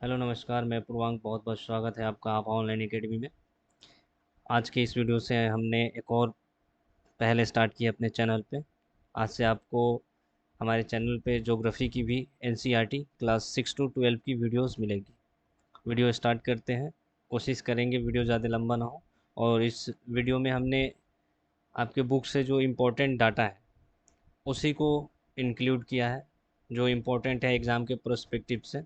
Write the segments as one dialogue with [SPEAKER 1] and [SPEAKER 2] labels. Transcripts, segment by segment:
[SPEAKER 1] Hello नमस्कार, मैं पूर्वांक। बहुत बहुत स्वागत है आपका आप ऑनलाइन एकेडमी में। आज के इस वीडियो से हमने एक और पहले स्टार्ट किया अपने चैनल पे। आज से आपको हमारे चैनल पे ज्योग्राफी की भी एनसीईआरटी क्लास 6 to 12 की वीडियोस मिलेगी। वीडियो स्टार्ट करते हैं। कोशिश करेंगे वीडियो ज़्यादा लंबा ना हो। और इस वीडियो में हमने आपके बुक से जो इम्पोर्टेंट डाटा है उसी को इंक्लूड किया है, जो इम्पोर्टेंट है एग्ज़ाम के प्रोस्पेक्टिव से।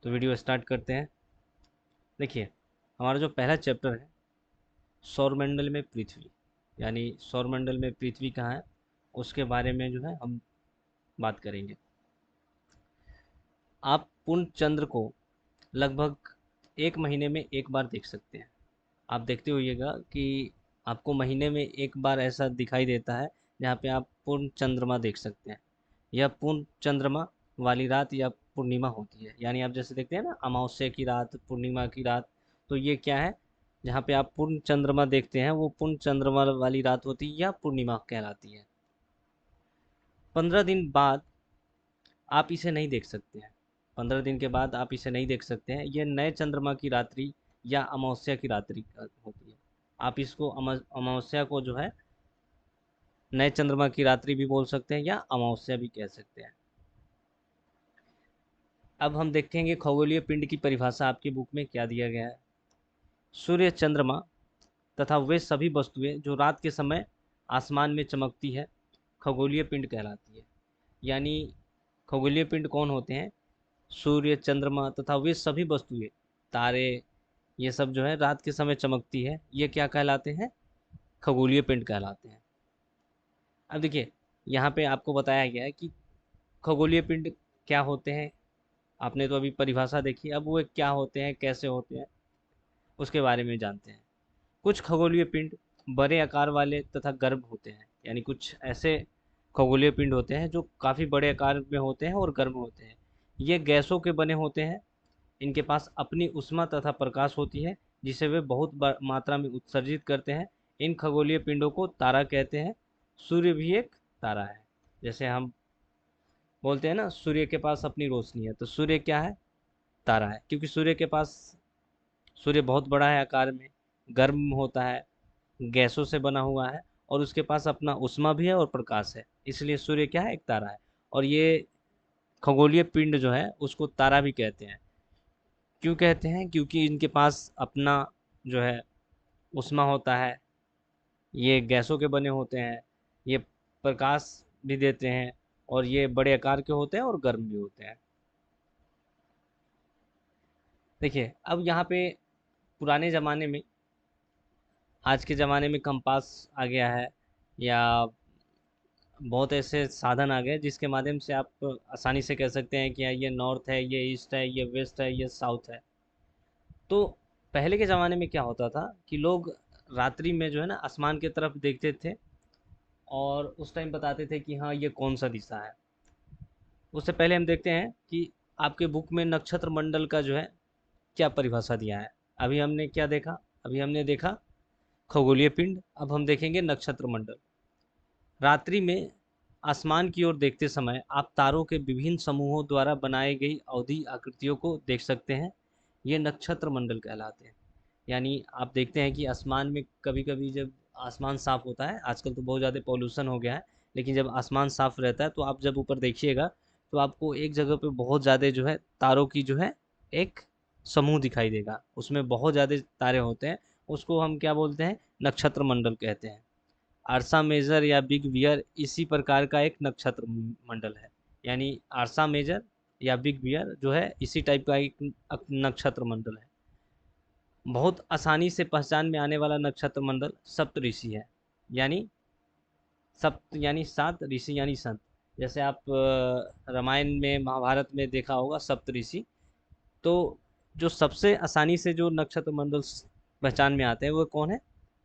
[SPEAKER 1] तो वीडियो स्टार्ट करते हैं। देखिए, हमारा जो पहला चैप्टर है, सौरमंडल में पृथ्वी, यानी सौरमंडल में पृथ्वी कहाँ है उसके बारे में जो है हम बात करेंगे। आप पूर्ण चंद्र को लगभग एक महीने में एक बार देख सकते हैं। आप देखते होइएगा कि आपको महीने में एक बार ऐसा दिखाई देता है जहाँ पे आप पूर्ण चंद्रमा देख सकते हैं। यह पूर्ण चंद्रमा वाली रात या पूर्णिमा होती है, यानी आप जैसे देखते हैं ना अमावस्या की रात, पूर्णिमा की रात। तो ये क्या है, जहाँ पे आप पूर्ण चंद्रमा देखते हैं वो पूर्ण चंद्रमा वाली रात होती है या पूर्णिमा कहलाती है। 15 दिन बाद आप इसे नहीं देख सकते हैं। 15 दिन के बाद आप इसे नहीं देख सकते हैं। ये नए चंद्रमा की रात्रि या अमावस्या की रात्रि होती है। आप इसको अमावस्या को जो है नए चंद्रमा की रात्रि भी बोल सकते हैं या अमावस्या भी कह सकते हैं। अब हम देखेंगे खगोलीय पिंड की परिभाषा आपकी बुक में क्या दिया गया है। सूर्य, चंद्रमा तथा वे सभी वस्तुएं जो रात के समय आसमान में चमकती है खगोलीय पिंड कहलाती है। यानी खगोलीय पिंड कौन होते हैं? सूर्य, चंद्रमा तथा वे सभी वस्तुएं, तारे, ये सब जो है रात के समय चमकती है, ये क्या कहलाते हैं? खगोलीय पिंड कहलाते हैं। अब देखिए, यहाँ पे आपको बताया गया है कि खगोलीय पिंड क्या होते हैं। आपने तो अभी परिभाषा देखी, अब वो क्या होते हैं, कैसे होते हैं, उसके बारे में जानते हैं। कुछ खगोलीय पिंड बड़े आकार वाले तथा गर्म होते हैं, यानी कुछ ऐसे खगोलीय पिंड होते हैं जो काफ़ी बड़े आकार में होते हैं और गर्म होते हैं। ये गैसों के बने होते हैं। इनके पास अपनी ऊष्मा तथा प्रकाश होती है जिसे वे बहुत मात्रा में उत्सर्जित करते हैं। इन खगोलीय पिंडों को तारा कहते हैं। सूर्य भी एक तारा है। जैसे हम बोलते हैं ना सूर्य के पास अपनी रोशनी है, तो सूर्य क्या है? तारा है, क्योंकि सूर्य बहुत बड़ा है आकार में, गर्म होता है, गैसों से बना हुआ है और उसके पास अपना ऊष्मा भी है और प्रकाश है, इसलिए सूर्य क्या है? एक तारा है। और ये खगोलीय पिंड जो है उसको तारा भी कहते हैं। क्यों कहते हैं? क्योंकि इनके पास अपना जो है ऊष्मा होता है, ये गैसों के बने होते हैं, ये प्रकाश भी देते हैं और ये बड़े आकार के होते हैं और गर्म भी होते हैं। देखिए, अब यहाँ पे पुराने ज़माने में, आज के ज़माने में कंपास आ गया है या बहुत ऐसे साधन आ गए जिसके माध्यम से आप आसानी से कह सकते हैं कि ये नॉर्थ है, ये ईस्ट है, ये वेस्ट है, ये साउथ है। तो पहले के ज़माने में क्या होता था कि लोग रात्रि में जो है ना आसमान की तरफ देखते थे और उस टाइम बताते थे कि हाँ ये कौन सा दिशा है। उससे पहले हम देखते हैं कि आपके बुक में नक्षत्र मंडल का जो है क्या परिभाषा दिया है। अभी हमने क्या देखा? अभी हमने देखा खगोलीय पिंड, अब हम देखेंगे नक्षत्र मंडल। रात्रि में आसमान की ओर देखते समय आप तारों के विभिन्न समूहों द्वारा बनाई गई अवधि आकृतियों को देख सकते हैं। ये नक्षत्र मंडल कहलाते हैं। यानी आप देखते हैं कि आसमान में कभी-कभी जब आसमान साफ होता है, आजकल तो बहुत ज़्यादा पॉल्यूशन हो गया है, लेकिन जब आसमान साफ रहता है तो आप जब ऊपर देखिएगा तो आपको एक जगह पे बहुत ज़्यादा जो है तारों की जो है एक समूह दिखाई देगा। उसमें बहुत ज़्यादा तारे होते हैं। उसको हम क्या बोलते हैं? नक्षत्र मंडल कहते हैं। आर्सा मेजर या बिग बियर इसी प्रकार का एक नक्षत्र मंडल है। यानी आर्सा मेजर या बिग बियर जो है इसी टाइप का एक नक्षत्र मंडल है। बहुत आसानी से पहचान में आने वाला नक्षत्र मंडल सप्तऋषि है। यानी सप्त यानी सात, ऋषि यानी संत। जैसे आप रामायण में, महाभारत में देखा होगा सप्तऋषि। तो जो सबसे आसानी से जो नक्षत्र मंडल पहचान में आते हैं वो कौन है?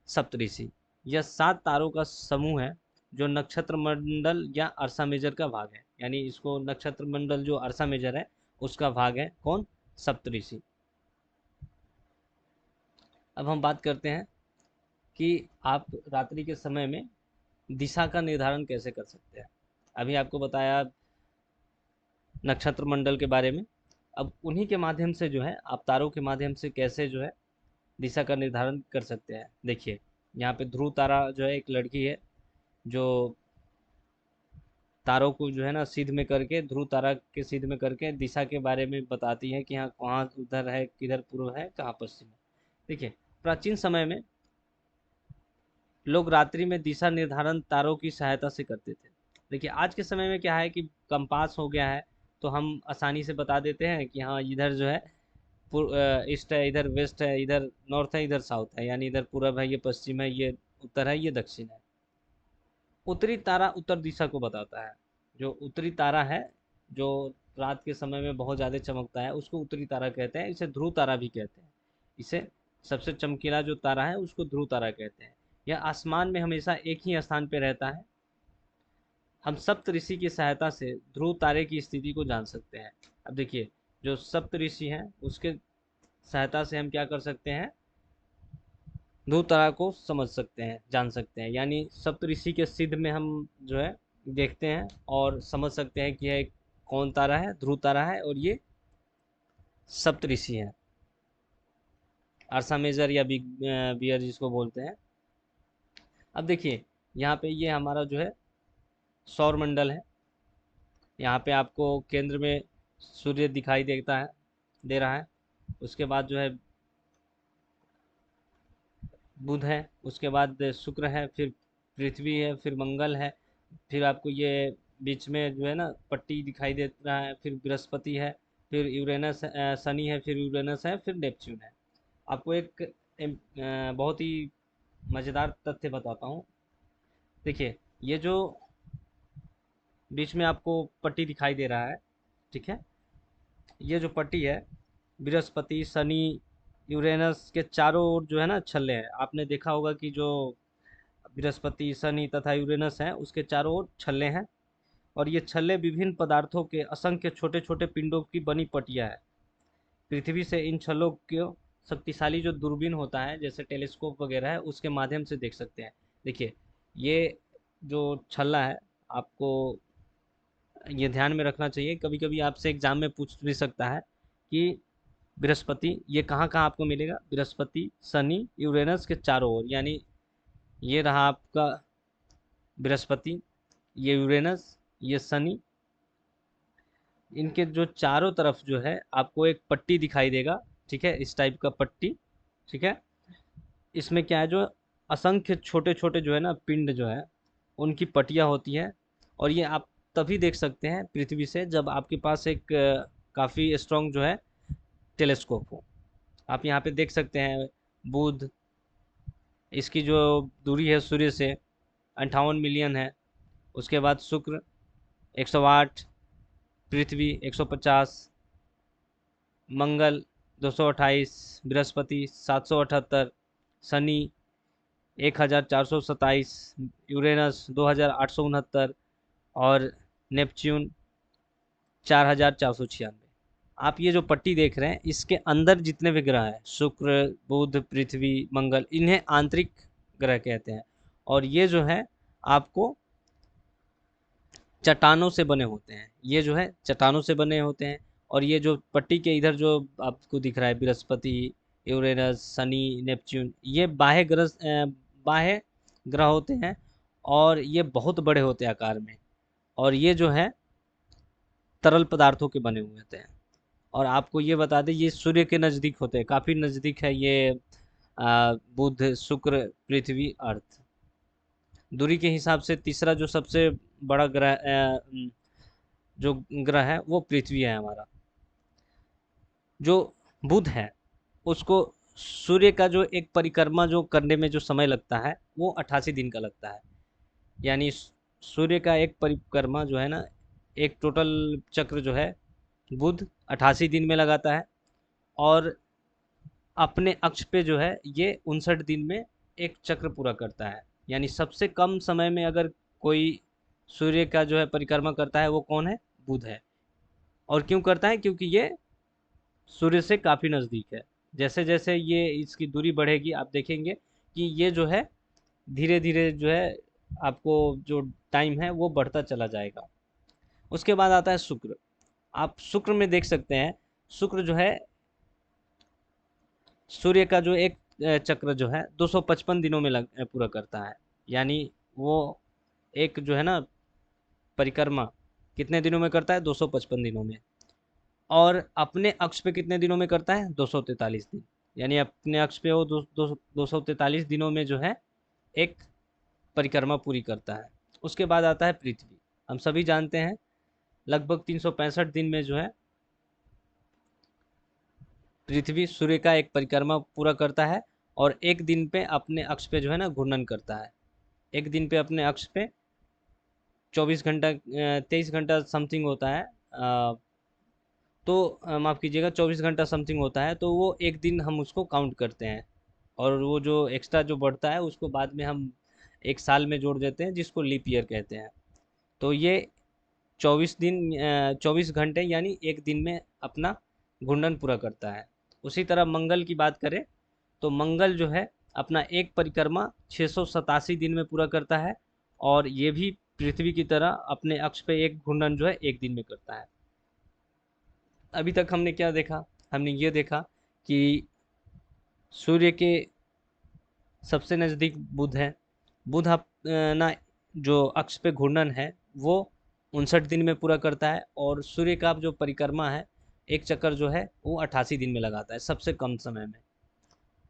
[SPEAKER 1] सप्तऋषि। यह 7 तारों का समूह है जो नक्षत्र मंडल या अर्सा मेजर का भाग है। यानी इसको नक्षत्र मंडल जो अर्सा मेजर है उसका भाग है कौन? सप्तऋषि। अब हम बात करते हैं कि आप रात्रि के समय में दिशा का निर्धारण कैसे कर सकते हैं। अभी आपको बताया नक्षत्र मंडल के बारे में। अब उन्हीं के माध्यम से जो है आप तारों के माध्यम से कैसे जो है दिशा का निर्धारण कर सकते हैं। देखिए यहाँ पे ध्रुव तारा जो है एक लड़की है जो तारों को जो है ना सिद्ध में करके, ध्रुव तारा के सिद्ध में करके दिशा के बारे में बताती है कि हाँ कहाँ उधर है, किधर पूर्व है, कहाँ पश्चिम है। देखिए प्राचीन समय में लोग रात्रि में दिशा निर्धारण तारों की सहायता से करते थे। देखिए आज के समय में क्या है कि कंपास हो गया है, तो हम आसानी से बता देते हैं कि हाँ इधर जो है ईस्ट है, इधर वेस्ट है, इधर नॉर्थ है, इधर साउथ है, यानी इधर पूरब है, ये पश्चिम है, ये उत्तर है, ये दक्षिण है। उत्तरी तारा उत्तर दिशा को बताता है। जो उत्तरी तारा है, जो रात के समय में बहुत ज़्यादा चमकता है, उसको उत्तरी तारा कहते हैं। इसे ध्रुव तारा भी कहते हैं। इसे सबसे चमकीला जो तारा है उसको ध्रुव तारा कहते हैं। यह आसमान में हमेशा एक ही स्थान पर रहता है। हम सप्तऋषि की सहायता से ध्रुव तारे की स्थिति को जान सकते हैं। अब देखिए जो सप्तऋषि हैं उसके सहायता से हम क्या कर सकते हैं, ध्रुव तारा को समझ सकते हैं, जान सकते हैं। यानी सप्तऋषि के सिद्ध में हम जो है देखते हैं और समझ सकते हैं कि यह एक कौन तारा है, ध्रुव तारा है, और ये सप्तऋषि है। अर्सा मेजर या बिग बियर जिसको बोलते हैं। अब देखिए यहाँ पे ये हमारा जो है सौर मंडल है। यहाँ पे आपको केंद्र में सूर्य दिखाई देता है, दे रहा है। उसके बाद जो है बुध है, उसके बाद शुक्र है, फिर पृथ्वी है, फिर मंगल है, फिर आपको ये बीच में जो है ना पट्टी दिखाई दे रहा है, फिर बृहस्पति है, फिर यूरेनस शनि है, फिर यूरेनस है, फिर नेपच्यून है। आपको एक बहुत ही मज़ेदार तथ्य बताता हूँ। देखिए ये जो बीच में आपको पट्टी दिखाई दे रहा है, ठीक है, ये जो पट्टी है बृहस्पति शनि यूरेनस के चारों ओर जो है ना छल्ले हैं। आपने देखा होगा कि जो बृहस्पति शनि तथा यूरेनस है उसके चारों ओर छल्ले हैं, और ये छल्ले विभिन्न पदार्थों के असंख्य छोटे छोटे पिंडों की बनी पटिया है। पृथ्वी से इन छल्लों को शक्तिशाली जो दूरबीन होता है जैसे टेलीस्कोप वगैरह है उसके माध्यम से देख सकते हैं। देखिए ये जो छल्ला है, आपको ये ध्यान में रखना चाहिए। कभी कभी आपसे एग्जाम में पूछ भी सकता है कि बृहस्पति ये कहाँ कहाँ आपको मिलेगा, बृहस्पति शनि यूरेनस के चारों ओर, यानी ये रहा आपका बृहस्पति, ये यूरेनस, ये शनि, इनके जो चारों तरफ जो है आपको एक पट्टी दिखाई देगा, ठीक है, इस टाइप का पट्टी, ठीक है। इसमें क्या है, जो असंख्य छोटे छोटे जो है ना पिंड जो है उनकी पट्टियाँ होती है। और ये आप तभी देख सकते हैं पृथ्वी से जब आपके पास एक काफ़ी स्ट्रॉन्ग जो है टेलीस्कोप हो। आप यहाँ पे देख सकते हैं बुध, इसकी जो दूरी है सूर्य से 58 मिलियन है। उसके बाद शुक्र 108, पृथ्वी 150, मंगल 228, बृहस्पति 778, शनि 1427, यूरेनस 2869 और नेपच्यून 4496। आप ये जो पट्टी देख रहे हैं इसके अंदर जितने भी ग्रह हैं, शुक्र बुध पृथ्वी मंगल, इन्हें आंतरिक ग्रह कहते हैं। और ये जो है आपको चट्टानों से बने होते हैं, ये जो है चट्टानों से बने होते हैं। और ये जो पट्टी के इधर जो आपको दिख रहा है बृहस्पति यूरेनस शनि नेपच्यून, ये बाह्य ग्रह होते हैं, और ये बहुत बड़े होते हैं आकार में, और ये जो है तरल पदार्थों के बने हुए होते हैं। और आपको ये बता दें ये सूर्य के नज़दीक होते हैं, काफ़ी नज़दीक है ये बुध शुक्र पृथ्वी अर्थ। दूरी के हिसाब से तीसरा जो सबसे बड़ा ग्रह जो ग्रह है वो पृथ्वी है हमारा। जो बुध है उसको सूर्य का जो एक परिक्रमा जो करने में जो समय लगता है वो 88 दिन का लगता है। यानी सूर्य का एक परिक्रमा जो है ना, एक टोटल चक्र जो है बुध 88 दिन में लगाता है, और अपने अक्ष पे जो है ये 59 दिन में एक चक्र पूरा करता है। यानी सबसे कम समय में अगर कोई सूर्य का जो है परिक्रमा करता है वो कौन है, बुध है। और क्यों करता है, क्योंकि ये सूर्य से काफ़ी नज़दीक है। जैसे जैसे ये इसकी दूरी बढ़ेगी आप देखेंगे कि ये जो है धीरे धीरे जो है आपको जो टाइम है वो बढ़ता चला जाएगा। उसके बाद आता है शुक्र। आप शुक्र में देख सकते हैं शुक्र जो है सूर्य का जो एक चक्र जो है 255 दिनों में पूरा करता है। यानी वो एक जो है ना परिक्रमा कितने दिनों में करता है? 255 दिनों में। और अपने अक्ष पे कितने दिनों में करता है? 243 दिन। यानी अपने अक्ष पे वो 243 दिनों में जो है एक परिक्रमा पूरी करता है। उसके बाद आता है पृथ्वी। हम सभी जानते हैं लगभग 365 दिन में जो है पृथ्वी सूर्य का एक परिक्रमा पूरा करता है और एक दिन पे अपने अक्ष पे जो है ना घूर्णन करता है। एक दिन पे अपने अक्ष पे 24 घंटा 23 घंटा समथिंग होता है, तो माफ़ कीजिएगा 24 घंटा समथिंग होता है, तो वो एक दिन हम उसको काउंट करते हैं। और वो जो एक्स्ट्रा जो बढ़ता है उसको बाद में हम एक साल में जोड़ देते हैं, जिसको लीप ईयर कहते हैं। तो ये 24 घंटे यानी एक दिन में अपना घूर्णन पूरा करता है। उसी तरह मंगल की बात करें तो मंगल जो है अपना एक परिक्रमा 687 दिन में पूरा करता है और ये भी पृथ्वी की तरह अपने अक्ष पे एक घूर्णन जो है एक दिन में करता है। अभी तक हमने क्या देखा? हमने ये देखा कि सूर्य के सबसे नज़दीक बुध है। बुध अपना जो अक्ष पे घूर्णन है वो 59 दिन में पूरा करता है और सूर्य का जो परिक्रमा है एक चक्कर जो है वो 88 दिन में लगाता है, सबसे कम समय में।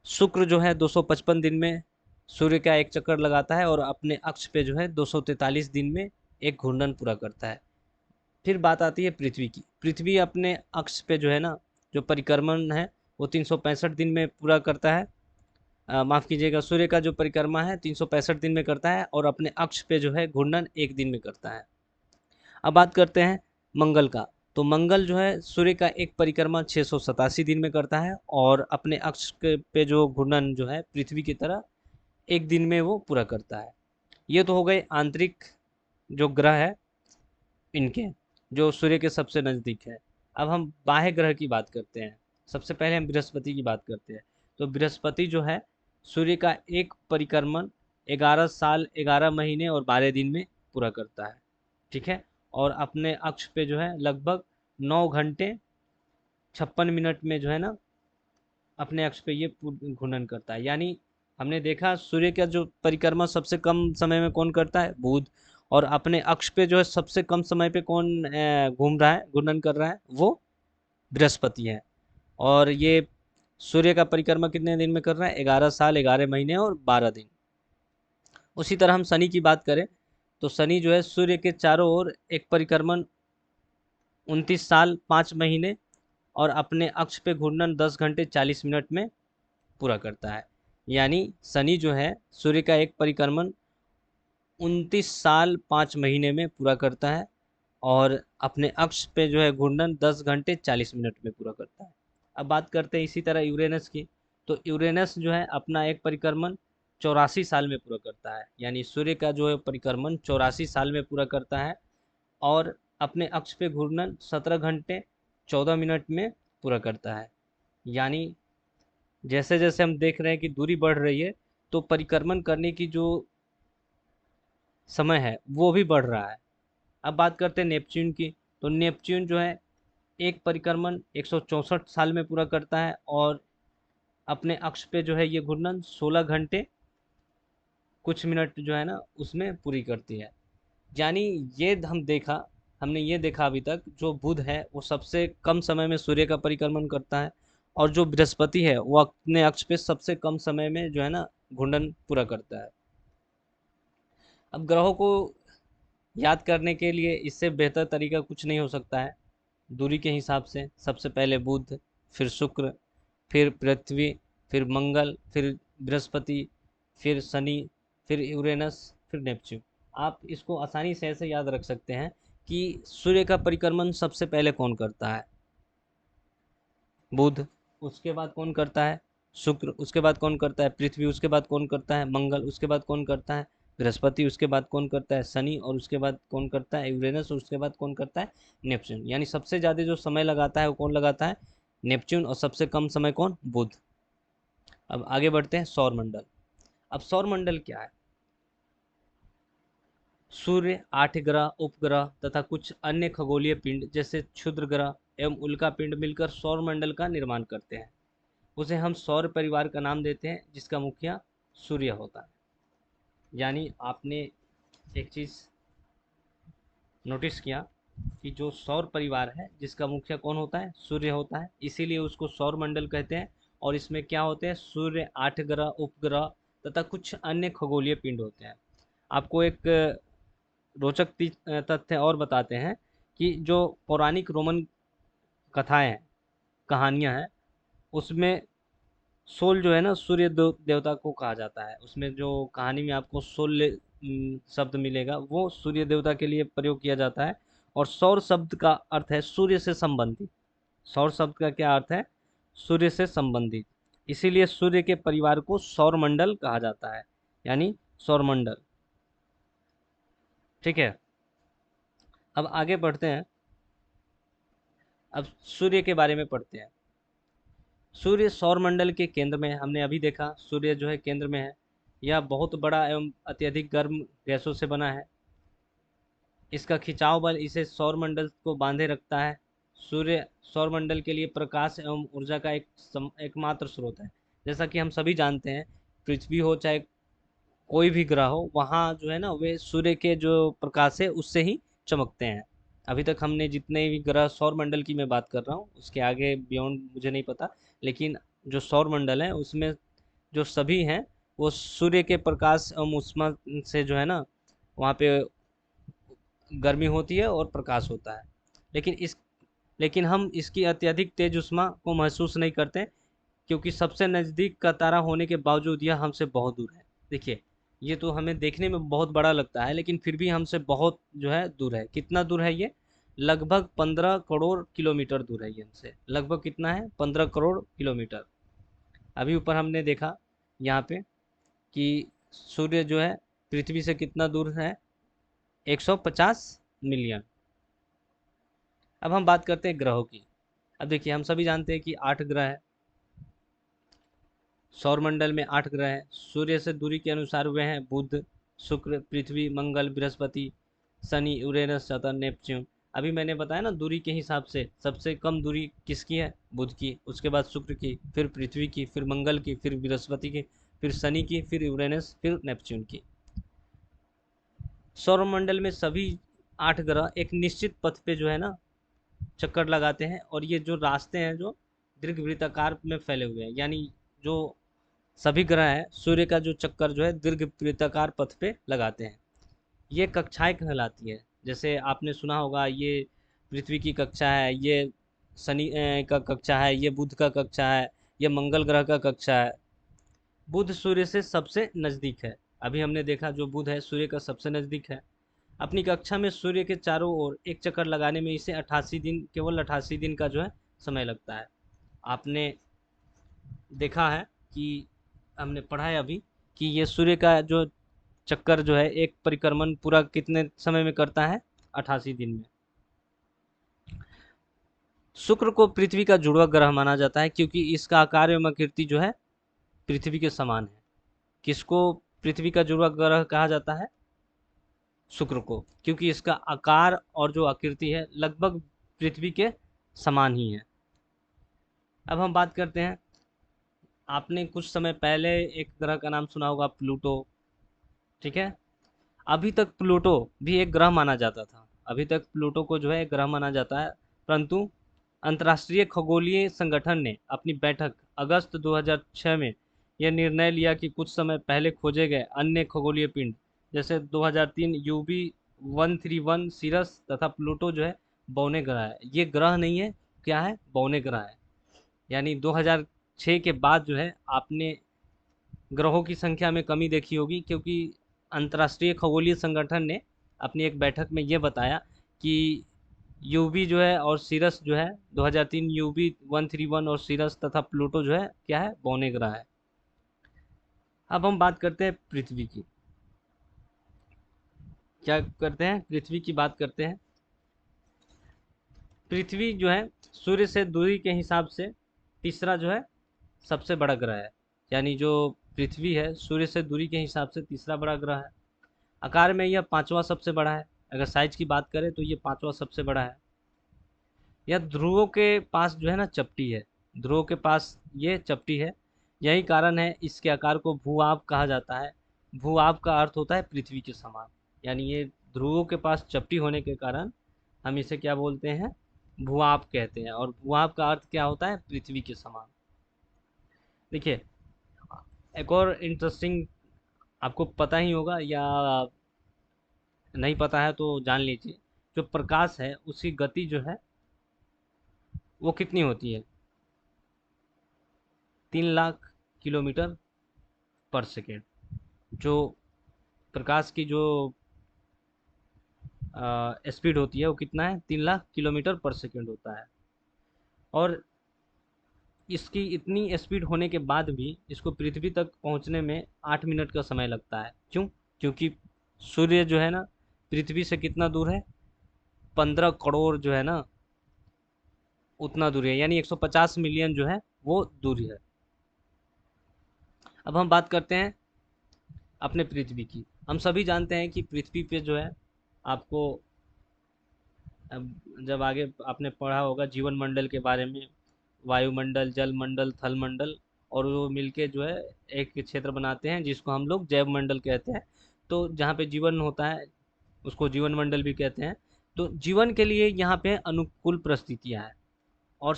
[SPEAKER 1] शुक्र जो है 255 दिन में सूर्य का एक चक्कर लगाता है और अपने अक्ष पे जो है 243 दिन में एक घूर्णन पूरा करता है। फिर बात आती है पृथ्वी की। पृथ्वी अपने अक्ष पे जो है ना जो परिक्रमण है वो 365 दिन में पूरा करता है। माफ़ कीजिएगा, सूर्य का जो परिक्रमा है 365 दिन में करता है और अपने अक्ष पे जो है घूर्णन एक दिन में करता है। अब बात करते हैं मंगल का। तो मंगल जो है सूर्य का एक परिक्रमा 687 दिन में करता है और अपने अक्ष पे जो घूर्णन जो है पृथ्वी की तरह एक दिन में वो पूरा करता है। ये तो हो गए आंतरिक जो ग्रह है इनके, जो सूर्य के सबसे नज़दीक है। अब हम बाह्य ग्रह की बात करते हैं। सबसे पहले हम बृहस्पति की बात करते हैं। तो बृहस्पति जो है सूर्य का एक परिक्रमण 11 साल 11 महीने और 12 दिन में पूरा करता है। ठीक है। और अपने अक्ष पे जो है लगभग 9 घंटे 56 मिनट में जो है ना अपने अक्ष पे ये घूर्णन करता है। यानी हमने देखा सूर्य का जो परिक्रमा सबसे कम समय में कौन करता है? बुध। और अपने अक्ष पे जो है सबसे कम समय पे कौन घूम रहा है, घूर्णन कर रहा है? वो बृहस्पति है। और ये सूर्य का परिक्रमा कितने दिन में कर रहा है? 11 साल 11 महीने और 12 दिन। उसी तरह हम शनि की बात करें तो शनि जो है सूर्य के चारों ओर एक परिक्रमण 29 साल 5 महीने और अपने अक्ष पे घूर्णन 10 घंटे 40 मिनट में पूरा करता है। यानी शनि जो है सूर्य का एक परिक्रमण 29 साल 5 महीने में पूरा करता है और अपने अक्ष पे जो है घूर्णन 10 घंटे 40 मिनट में पूरा करता है। अब बात करते हैं इसी तरह यूरेनस की। तो यूरेनस जो है अपना एक परिक्रमण 84 साल में पूरा करता है। यानी सूर्य का जो है परिक्रमण 84 साल में पूरा करता है और अपने अक्ष पे घूर्णन 17 घंटे 14 मिनट में पूरा करता है। यानी जैसे जैसे हम देख रहे हैं कि दूरी बढ़ रही है तो परिक्रमण करने की जो समय है वो भी बढ़ रहा है। अब बात करते हैं नेपच्यून की। तो नेपच्यून जो है एक परिक्रमण 164 साल में पूरा करता है और अपने अक्ष पे जो है ये घूर्णन 16 घंटे कुछ मिनट जो है ना उसमें पूरी करती है। यानी ये हमने ये देखा अभी तक जो बुध है वो सबसे कम समय में सूर्य का परिक्रमण करता है और जो बृहस्पति है वो अपने अक्ष पे सबसे कम समय में जो है ना घूर्णन पूरा करता है। अब ग्रहों को याद करने के लिए इससे बेहतर तरीका कुछ नहीं हो सकता है। दूरी के हिसाब से सबसे पहले बुध, फिर शुक्र, फिर पृथ्वी, फिर मंगल, फिर बृहस्पति, फिर शनि, फिर यूरेनस, फिर नेपच्यून। आप इसको आसानी से ऐसे याद रख सकते हैं कि सूर्य का परिक्रमण सबसे पहले कौन करता है? बुध। उसके बाद कौन करता है? शुक्र। उसके बाद कौन करता है? पृथ्वी। उसके बाद कौन करता है? मंगल। उसके बाद कौन करता है? बृहस्पति। उसके बाद कौन करता है? शनि। और उसके बाद कौन करता है? यूरेनस। और उसके बाद कौन करता है? नेपच्यून। यानी सबसे ज़्यादा जो समय लगाता है वो कौन लगाता है? नेपच्यून। और सबसे कम समय कौन? बुध। अब आगे बढ़ते हैं सौर मंडल। अब सौर मंडल क्या है? सूर्य, 8 ग्रह, उपग्रह तथा कुछ अन्य खगोलीय पिंड जैसे क्षुद्र ग्रह एवं उल्का पिंड मिलकर सौर मंडल का निर्माण करते हैं। उसे हम सौर परिवार का नाम देते हैं, जिसका मुखिया सूर्य होता है। यानी आपने एक चीज़ नोटिस किया कि जो सौर परिवार है जिसका मुखिया कौन होता है, सूर्य होता है, इसीलिए उसको सौर मंडल कहते हैं। और इसमें क्या होते हैं, सूर्य, 8 ग्रह, उपग्रह तथा कुछ अन्य खगोलीय पिंड होते हैं। आपको एक रोचक तथ्य और बताते हैं कि जो पौराणिक रोमन कथाएं हैं, कहानियां हैं, उसमें सोल जो है ना, सूर्य देवता को कहा जाता है। उसमें जो कहानी में आपको सोल शब्द मिलेगा वो सूर्य देवता के लिए प्रयोग किया जाता है। और सौर शब्द का अर्थ है सूर्य से संबंधित। सौर शब्द का क्या अर्थ है, सूर्य से संबंधित। इसीलिए सूर्य के परिवार को सौर मंडल कहा जाता है, यानी सौर मंडल। ठीक है, अब आगे बढ़ते हैं। अब सूर्य के बारे में पढ़ते हैं। सूर्य सौर मंडल के केंद्र में है। हमने अभी देखा सूर्य जो है केंद्र में है। यह बहुत बड़ा एवं अत्यधिक गर्म गैसों से बना है। इसका खिंचाव बल इसे सौर मंडल को बांधे रखता है। सूर्य सौर मंडल के लिए प्रकाश एवं ऊर्जा का एकमात्र स्रोत है। जैसा कि हम सभी जानते हैं, पृथ्वी हो चाहे कोई भी ग्रह हो, वहाँ जो है ना, वे सूर्य के जो प्रकाश है उससे ही चमकते हैं। अभी तक हमने जितने भी ग्रह, सौर मंडल की मैं बात कर रहा हूँ, उसके आगे बियॉन्ड मुझे नहीं पता, लेकिन जो सौर मंडल है उसमें जो सभी हैं वो सूर्य के प्रकाश एवं ऊष्मा से जो है ना, वहाँ पे गर्मी होती है और प्रकाश होता है। लेकिन हम इसकी अत्यधिक तेज ऊष्मा को महसूस नहीं करते, क्योंकि सबसे नज़दीक का तारा होने के बावजूद यह हमसे बहुत दूर है। देखिए, ये तो हमें देखने में बहुत बड़ा लगता है, लेकिन फिर भी हमसे बहुत जो है दूर है। कितना दूर है ये, लगभग 15 करोड़ किलोमीटर दूर है ये हमसे। लगभग कितना है, 15 करोड़ किलोमीटर। अभी ऊपर हमने देखा यहाँ पे कि सूर्य जो है पृथ्वी से कितना दूर है, 150 मिलियन। अब हम बात करते हैं ग्रहों की। अब देखिए, हम सभी जानते हैं कि 8 ग्रह है। सौरमंडल में 8 ग्रह हैं। सूर्य से दूरी के अनुसार वे हैं बुध, शुक्र, पृथ्वी, मंगल, बृहस्पति, शनि, यूरेनस, सैटर्न, नेपच्यून। अभी मैंने बताया ना, दूरी के हिसाब से सबसे कम दूरी किसकी है, बुध की, उसके बाद शुक्र की, फिर पृथ्वी की, फिर मंगल की, फिर बृहस्पति की, फिर शनि की, फिर यूरेनस, फिर नेपच्यून की। सौरमंडल में सभी 8 ग्रह एक निश्चित पथ पे जो है ना चक्कर लगाते हैं। और ये जो रास्ते हैं जो दीर्घवृत्ताकार में फैले हुए हैं, यानी जो सभी ग्रह हैं, सूर्य का जो चक्कर जो है दीर्घवृत्ताकार पथ पे लगाते हैं। ये कक्षाएं कहलाती है। जैसे आपने सुना होगा, ये पृथ्वी की कक्षा है, ये शनि का कक्षा है, ये बुध का कक्षा है, ये मंगल ग्रह का कक्षा है। बुध सूर्य से सबसे नज़दीक है। अभी हमने देखा जो बुध है सूर्य का सबसे नज़दीक है। अपनी कक्षा में सूर्य के चारों ओर एक चक्कर लगाने में इसे 88 दिन, केवल 88 दिन का जो है समय लगता है। आपने देखा है कि हमने पढ़ा है अभी कि ये सूर्य का जो चक्कर जो है, एक परिक्रमण पूरा कितने समय में करता है, 88 दिन में। शुक्र को पृथ्वी का जुड़वा ग्रह माना जाता है, क्योंकि इसका आकार एवं आकृति जो है पृथ्वी के समान है। किसको पृथ्वी का जुड़वा ग्रह कहा जाता है, शुक्र को, क्योंकि इसका आकार और जो आकृति है लगभग पृथ्वी के समान ही है। अब हम बात करते हैं, आपने कुछ समय पहले एक ग्रह का नाम सुना होगा, प्लूटो। ठीक है, अभी तक प्लूटो भी एक ग्रह माना जाता था। अभी तक प्लूटो को जो है एक ग्रह माना जाता है, परंतु अंतर्राष्ट्रीय खगोलीय संगठन ने अपनी बैठक अगस्त 2006 में यह निर्णय लिया कि कुछ समय पहले खोजे गए अन्य खगोलीय पिंड, जैसे 2003 यूबी 131 सीरस तथा प्लूटो जो है बौने ग्रह है। ये ग्रह नहीं है, क्या है, बौने ग्रह है। यानी 2006 के बाद जो है आपने ग्रहों की संख्या में कमी देखी होगी, क्योंकि अंतर्राष्ट्रीय खगोलीय संगठन ने अपनी एक बैठक में ये बताया कि यूबी जो है और सीरस जो है, 2003 यूबी 131 और सीरस तथा प्लूटो जो है क्या है, बौने ग्रह है। अब हम बात करते हैं पृथ्वी की। क्या करते हैं, पृथ्वी की बात करते हैं। पृथ्वी जो है सूर्य से दूरी के हिसाब से तीसरा जो है सबसे बड़ा ग्रह है। यानी जो पृथ्वी है सूर्य से दूरी के हिसाब से तीसरा बड़ा ग्रह है। आकार में यह पांचवा सबसे बड़ा है। अगर साइज की बात करें तो ये पांचवा सबसे बड़ा है। या ध्रुवों के पास जो है ना चपटी है, ध्रुवों के पास ये चपटी है। यही कारण है इसके आकार को भूआब कहा जाता है। भूआब का अर्थ होता है पृथ्वी के समान। यानी ये ध्रुवों के पास चपटी होने के कारण हम इसे क्या बोलते हैं, भूआब कहते हैं। और भूआब का अर्थ क्या होता है, पृथ्वी के समान। देखिए, एक और इंटरेस्टिंग, आपको पता ही होगा या नहीं पता है तो जान लीजिए, जो प्रकाश है उसकी गति जो है वो कितनी होती है, 3 लाख किलोमीटर पर सेकेंड। जो प्रकाश की जो स्पीड होती है वो कितना है, 3 लाख किलोमीटर पर सेकेंड होता है। और इसकी इतनी स्पीड होने के बाद भी इसको पृथ्वी तक पहुंचने में 8 मिनट का समय लगता है। क्यों? क्योंकि सूर्य जो है ना पृथ्वी से कितना दूर है, 15 करोड़ जो है ना उतना दूरी है, यानी 150 मिलियन जो है वो दूरी है। अब हम बात करते हैं अपने पृथ्वी की। हम सभी जानते हैं कि पृथ्वी पे जो है, आपको अब जब आगे आपने पढ़ा होगा जीवन मंडल के बारे में, वायुमंडल, जल मंडल, थल मंडल, और वो मिलके जो है एक क्षेत्र बनाते हैं जिसको हम लोग जैव मंडल कहते हैं। तो जहाँ पे जीवन होता है उसको जीवन मंडल भी कहते हैं। तो जीवन के लिए यहाँ पे अनुकूल परिस्थितियाँ हैं। और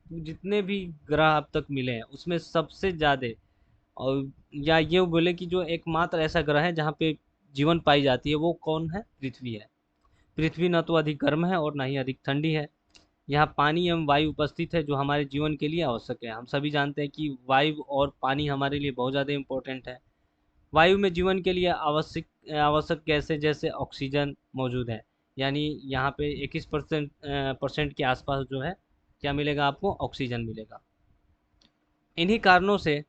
[SPEAKER 1] जितने भी ग्रह अब तक मिले हैं उसमें सबसे ज़्यादा, और या ये बोले कि जो एकमात्र ऐसा ग्रह है जहाँ पे जीवन पाई जाती है, वो कौन है, पृथ्वी है। पृथ्वी न तो अधिक गर्म है और ना ही अधिक ठंडी है। यहाँ पानी एवं वायु उपस्थित है जो हमारे जीवन के लिए आवश्यक है। हम सभी जानते हैं कि वायु और पानी हमारे लिए बहुत ज़्यादा इम्पोर्टेंट है। वायु में जीवन के लिए आवश्यक आवश्यक गैसें जैसे ऑक्सीजन मौजूद है। यानी यहाँ पे 21% के आसपास जो है क्या मिलेगा आपको, ऑक्सीजन मिलेगा। इन्हीं कारणों से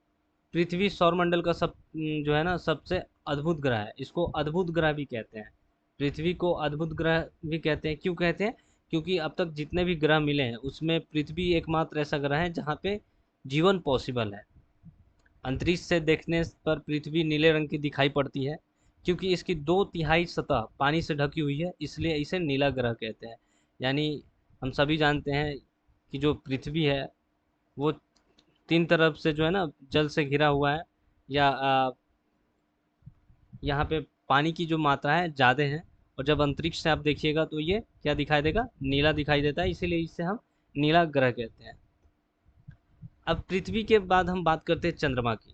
[SPEAKER 1] पृथ्वी सौरमंडल का जो है ना सबसे अद्भुत ग्रह है। इसको अद्भुत ग्रह भी कहते हैं। पृथ्वी को अद्भुत ग्रह भी कहते हैं। क्यों कहते हैं? क्योंकि अब तक जितने भी ग्रह मिले हैं उसमें पृथ्वी एकमात्र ऐसा ग्रह है जहाँ पे जीवन पॉसिबल है। अंतरिक्ष से देखने पर पृथ्वी नीले रंग की दिखाई पड़ती है क्योंकि इसकी 2/3 सतह पानी से ढकी हुई है, इसलिए इसे नीला ग्रह कहते हैं। यानी हम सभी जानते हैं कि जो पृथ्वी है वो 3 तरफ से जो है ना जल से घिरा हुआ है, या यहाँ पे पानी की जो मात्रा है ज़्यादा है। और जब अंतरिक्ष से आप देखिएगा तो ये क्या दिखाई देगा, नीला दिखाई देता है, इसीलिए इसे हम नीला ग्रह कहते हैं। अब पृथ्वी के बाद हम बात करते हैं चंद्रमा की।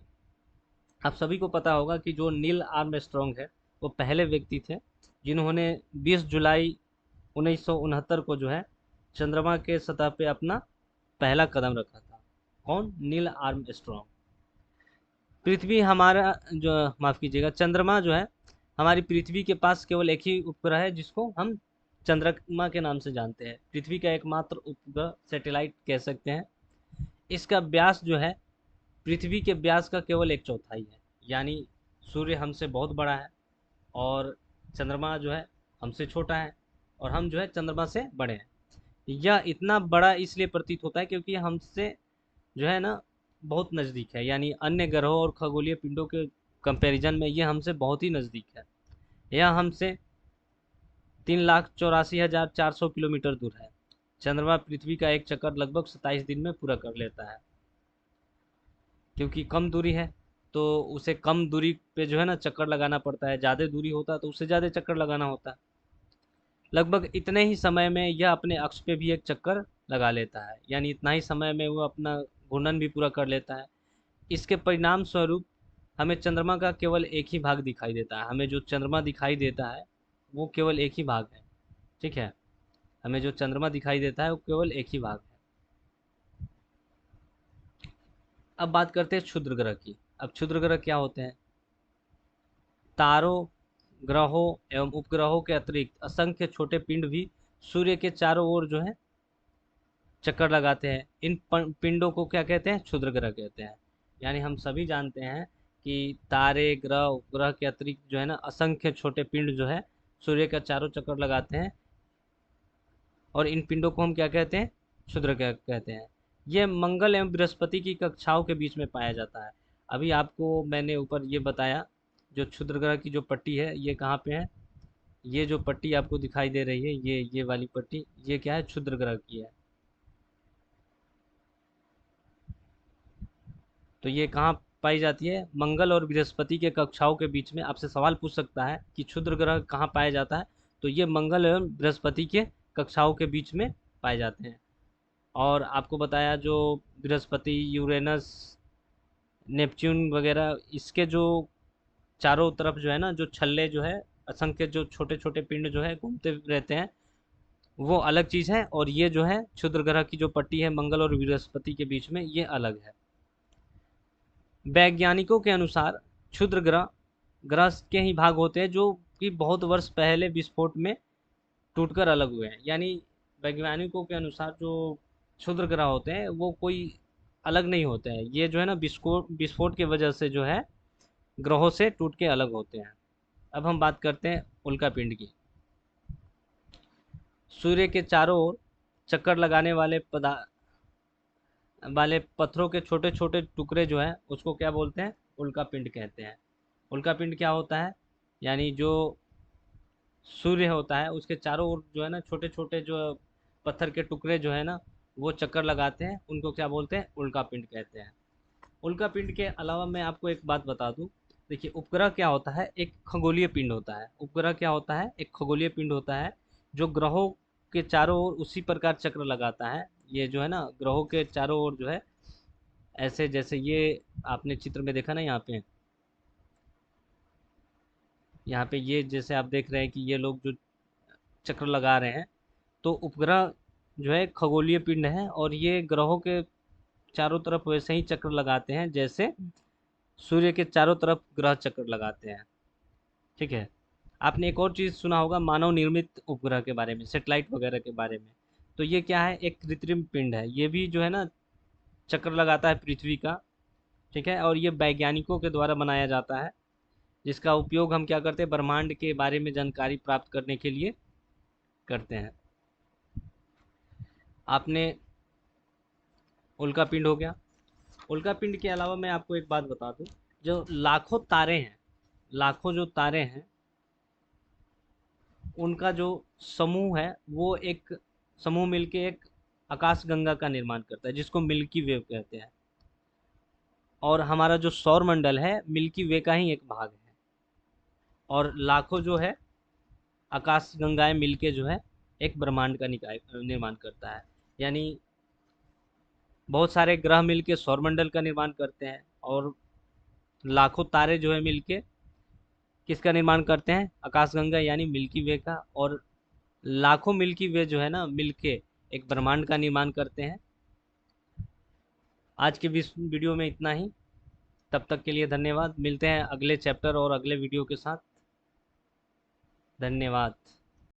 [SPEAKER 1] आप सभी को पता होगा कि जो नील आर्मस्ट्रॉन्ग है वो पहले व्यक्ति थे जिन्होंने 20 जुलाई 1969 को जो है चंद्रमा के सतह पे अपना पहला कदम रखा था। कौन? Neil Armstrong. पृथ्वी हमारा जो, माफ़ कीजिएगा, चंद्रमा जो है हमारी पृथ्वी के पास केवल एक ही उपग्रह है जिसको हम चंद्रमा के नाम से जानते हैं। पृथ्वी का एकमात्र उपग्रह, सैटेलाइट कह सकते हैं। इसका व्यास जो है पृथ्वी के व्यास का केवल 1/4 है। यानी सूर्य हमसे बहुत बड़ा है और चंद्रमा जो है हमसे छोटा है, और हम जो है चंद्रमा से बड़े हैं। यह इतना बड़ा इसलिए प्रतीत होता है क्योंकि हमसे जो है ना बहुत नज़दीक है। यानी अन्य ग्रहों और खगोलीय पिंडों के कंपैरिजन में ये हमसे बहुत ही नज़दीक है। यह हमसे 3,84,400 किलोमीटर दूर है। चंद्रमा पृथ्वी का एक चक्कर लगभग 27 दिन में पूरा कर लेता है। क्योंकि कम दूरी है तो उसे कम दूरी पे जो है ना चक्कर लगाना पड़ता है, ज़्यादा दूरी होता तो उससे ज़्यादा चक्कर लगाना होता है। लगभग इतने ही समय में यह अपने अक्ष पे भी एक चक्कर लगा लेता है, यानी इतना ही समय में वो अपना घूर्णन भी पूरा कर लेता है। इसके परिणाम स्वरूप हमें चंद्रमा का केवल एक ही भाग दिखाई देता है। हमें जो चंद्रमा दिखाई देता है वो केवल एक ही भाग है। ठीक है, हमें जो चंद्रमा दिखाई देता है वो केवल एक ही भाग है। अब बात करते हैं क्षुद्र ग्रह की। अब क्षुद्र ग्रह क्या होते हैं? तारों, ग्रहों एवं उपग्रहों के अतिरिक्त असंख्य छोटे पिंड भी सूर्य के चारों ओर जो है चक्कर लगाते हैं। इन पिंडों को क्या कहते हैं? क्षुद्र ग्रह कहते हैं। यानी हम सभी जानते हैं कि तारे, ग्रह, उपग्रह के अतिरिक्त जो है ना असंख्य छोटे पिंड जो है सूर्य का चारों चक्कर लगाते हैं, और इन पिंडों को हम क्या कहते हैं? क्षुद्र ग्रह कहते हैं। ये मंगल एवं बृहस्पति की कक्षाओं के बीच में पाया जाता है। अभी आपको मैंने ऊपर ये बताया, जो क्षुद्र ग्रह की जो पट्टी है ये कहाँ पे है? ये जो पट्टी आपको दिखाई दे रही है, ये वाली पट्टी, ये क्या है? क्षुद्र ग्रह की है। तो ये कहाँ पाई जाती है? मंगल और बृहस्पति के कक्षाओं के बीच में। आपसे सवाल पूछ सकता है कि क्षुद्र ग्रह कहाँ पाया जाता है, तो ये मंगल एवं बृहस्पति के कक्षाओं के बीच में पाए जाते हैं। और आपको बताया जो बृहस्पति, यूरेनस, नेपच्यून वगैरह, इसके जो चारों तरफ जो है ना, जो छल्ले जो है, असंख्य जो छोटे छोटे पिंड जो है घूमते रहते हैं, वो अलग चीज़ है। और ये जो है क्षुद्र ग्रह की जो पट्टी है मंगल और बृहस्पति के बीच में, ये अलग है। वैज्ञानिकों के अनुसार क्षुद्र ग्रह ग्रह के ही भाग होते हैं जो कि बहुत वर्ष पहले विस्फोट में टूटकर अलग हुए हैं। यानी वैज्ञानिकों के अनुसार जो क्षुद्र ग्रह होते हैं वो कोई अलग नहीं होते हैं, ये जो है ना विस्फोट विस्फोट की वजह से जो है ग्रहों से टूट के अलग होते हैं। अब हम बात करते हैं उल्का पिंड की। सूर्य के चारों ओर चक्कर लगाने वाले पत्थरों के छोटे छोटे टुकड़े जो हैं उसको क्या बोलते हैं? उल्का पिंड कहते हैं। उल्का पिंड क्या होता है? यानी जो सूर्य होता है उसके चारों ओर जो है ना छोटे छोटे जो पत्थर के टुकड़े जो है ना वो चक्कर लगाते हैं, उनको क्या बोलते हैं? उल्का पिंड कहते हैं। उल्का पिंड के अलावा मैं आपको एक बात बता दूं। देखिए, उपग्रह क्या होता है? एक खगोलीय पिंड होता है। उपग्रह क्या होता है? एक खगोलीय पिंड होता है जो ग्रहों के चारों ओर उसी प्रकार चक्र लगाता है। ये जो है ना ग्रहों के चारों ओर जो है, ऐसे जैसे ये आपने चित्र में देखा ना, यहाँ पे ये जैसे आप देख रहे हैं कि ये लोग जो चक्र लगा रहे हैं, तो उपग्रह जो है खगोलीय पिंड है और ये ग्रहों के चारों तरफ वैसे ही चक्र लगाते हैं जैसे सूर्य के चारों तरफ ग्रह चक्र लगाते हैं। ठीक है। आपने एक और चीज़ सुना होगा मानव निर्मित उपग्रह के बारे में, सेटेलाइट वगैरह के बारे में। तो ये क्या है? एक कृत्रिम पिंड है। ये भी जो है ना चक्र लगाता है पृथ्वी का। ठीक है। और ये वैज्ञानिकों के द्वारा बनाया जाता है, जिसका उपयोग हम क्या करते हैं? ब्रह्मांड के बारे में जानकारी प्राप्त करने के लिए करते हैं। आपने उल्का पिंड हो गया। उल्का पिंड के अलावा मैं आपको एक बात बता दूं। जो लाखों तारे हैं, लाखों जो तारे हैं, उनका जो समूह है वो एक समूह मिलके एक आकाशगंगा का निर्माण करता है जिसको मिल्की वे कहते हैं। और हमारा जो सौर मंडल है मिल्की वे का ही एक भाग है। और लाखों जो है आकाशगंगाएं मिलके जो है एक ब्रह्मांड का निकाय निर्माण करता है। यानी बहुत सारे ग्रह मिलके सौरमंडल का निर्माण करते हैं, और लाखों तारे जो है मिलके किसका निर्माण करते हैं? आकाशगंगा यानी मिल्की वे का। और लाखों मिल्की वे जो है ना मिलके एक ब्रह्मांड का निर्माण करते हैं। आज के वीडियो में इतना ही। तब तक के लिए धन्यवाद। मिलते हैं अगले चैप्टर और अगले वीडियो के साथ। धन्यवाद।